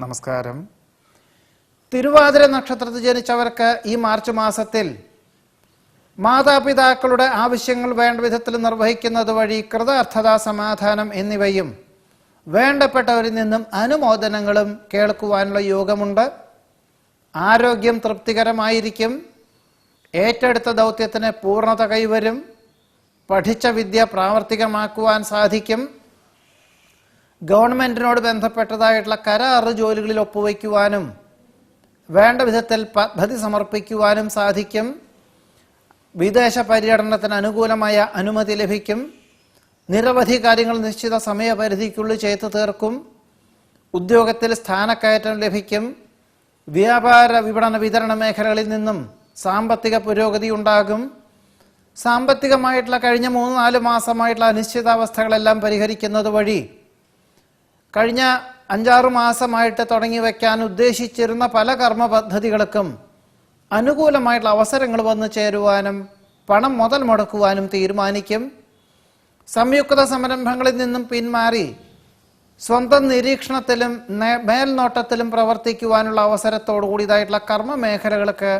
നമസ്കാരം. തിരുവാതിര നക്ഷത്രത്തിൽ ജനിച്ചവർക്ക് ഈ മാർച്ച് മാസത്തിൽ മാതാപിതാക്കളുടെ ആവശ്യങ്ങൾ വേണ്ട വിധത്തിൽ നിർവഹിക്കുന്നത് വഴി കൃതാർത്ഥത, സമാധാനം എന്നിവയും വേണ്ടപ്പെട്ടവരിൽ നിന്നും അനുമോദനങ്ങളും കേൾക്കുവാനുള്ള യോഗമുണ്ട്. ആരോഗ്യം തൃപ്തികരമായിരിക്കും. ഏറ്റെടുത്ത ദൗത്യത്തിന് പൂർണ്ണത കൈവരും. പഠിച്ച വിദ്യ പ്രാവർത്തികമാക്കുവാൻ സാധിക്കും. ഗവൺമെൻറ്റിനോട് ബന്ധപ്പെട്ടതായിട്ടുള്ള കരാർ ജോലികളിൽ ഒപ്പുവയ്ക്കുവാനും വേണ്ട വിധത്തിൽ പദ്ധതി സമർപ്പിക്കുവാനും സാധിക്കും. വിദേശ പര്യടനത്തിന് അനുകൂലമായ അനുമതി ലഭിക്കും. നിരവധി കാര്യങ്ങൾ നിശ്ചിത സമയപരിധിക്കുള്ളിൽ ചെയ്തു തീർക്കും. ഉദ്യോഗത്തിൽ സ്ഥാനക്കയറ്റം ലഭിക്കും. വ്യാപാര, വിപണന, വിതരണ മേഖലകളിൽ നിന്നും സാമ്പത്തിക പുരോഗതി ഉണ്ടാകും. സാമ്പത്തികമായിട്ടുള്ള കഴിഞ്ഞ 3-4 മാസമായിട്ടുള്ള അനിശ്ചിതാവസ്ഥകളെല്ലാം പരിഹരിക്കുന്നത് വഴി കഴിഞ്ഞ 5-6 മാസമായിട്ട് തുടങ്ങി വയ്ക്കാൻ ഉദ്ദേശിച്ചിരുന്ന പല കർമ്മ പദ്ധതികൾക്കും അനുകൂലമായിട്ടുള്ള അവസരങ്ങൾ വന്നു ചേരുവാനും പണം മുതൽ മുടക്കുവാനും തീരുമാനിക്കും. സംയുക്ത സംരംഭങ്ങളിൽ നിന്നും പിന്മാറി സ്വന്തം നിരീക്ഷണത്തിലും മേൽനോട്ടത്തിലും പ്രവർത്തിക്കുവാനുള്ള അവസരത്തോടു കൂടിയതായിട്ടുള്ള കർമ്മ മേഖലകൾക്ക്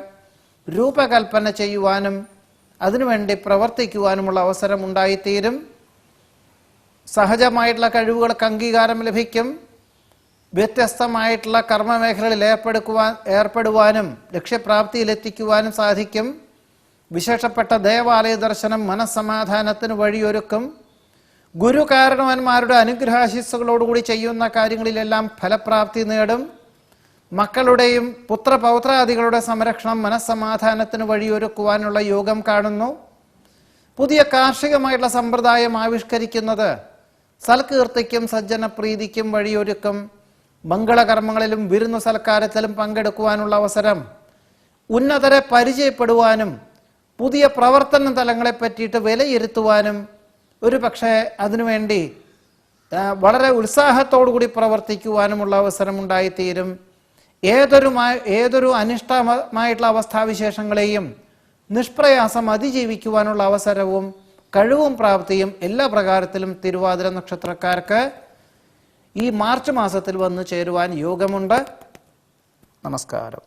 രൂപകൽപ്പന ചെയ്യുവാനും അതിനുവേണ്ടി പ്രവർത്തിക്കുവാനുമുള്ള അവസരം ഉണ്ടായിത്തീരും. സഹജമായിട്ടുള്ള കഴിവുകൾക്ക് അംഗീകാരം ലഭിക്കും. വ്യത്യസ്തമായിട്ടുള്ള കർമ്മമേഖലകളിൽ ഏർപ്പെടുവാനും ലക്ഷ്യപ്രാപ്തിയിലെത്തിക്കുവാനും സാധിക്കും. വിശേഷപ്പെട്ട ദേവാലയ ദർശനം മനസ്സമാധാനത്തിന് വഴിയൊരുക്കും. ഗുരുകാരണവന്മാരുടെ അനുഗ്രഹാശിസ്സുകളോടുകൂടി ചെയ്യുന്ന കാര്യങ്ങളിലെല്ലാം ഫലപ്രാപ്തി നേടും. മക്കളുടെയും പുത്രപൗത്രാദികളുടെ സംരക്ഷണം മനസ്സമാധാനത്തിന് വഴിയൊരുക്കുവാനുള്ള യോഗം കാണുന്നു. പുതിയ കാർഷികമായിട്ടുള്ള സമ്പ്രദായം ആവിഷ്കരിക്കുന്നത് സൽകീർത്തിക്കും സജ്ജനപ്രീതിക്കും വഴിയൊരുക്കും. മംഗളകർമ്മങ്ങളിലും വിരുന്നു സൽക്കാരത്തിലും പങ്കെടുക്കുവാനുള്ള അവസരം, ഉന്നതരെ പരിചയപ്പെടുവാനും പുതിയ പ്രവർത്തന തലങ്ങളെ പറ്റിയിട്ട് വിലയിരുത്തുവാനും ഒരു പക്ഷേ അതിനുവേണ്ടി വളരെ ഉത്സാഹത്തോടുകൂടി പ്രവർത്തിക്കുവാനുമുള്ള അവസരം ഉണ്ടായിത്തീരും. ഏതൊരു അനിഷ്ടമായിട്ടുള്ള അവസ്ഥാവിശേഷങ്ങളെയും നിഷ്പ്രയാസം അതിജീവിക്കുവാനുള്ള അവസരവും കഴിവും പ്രാപ്തിയും എല്ലാ പ്രകാരത്തിലും തിരുവാതിര നക്ഷത്രക്കാർക്ക് ഈ മാർച്ച് മാസത്തിൽ വന്നു ചേരുവാൻ യോഗമുണ്ട്. നമസ്കാരം.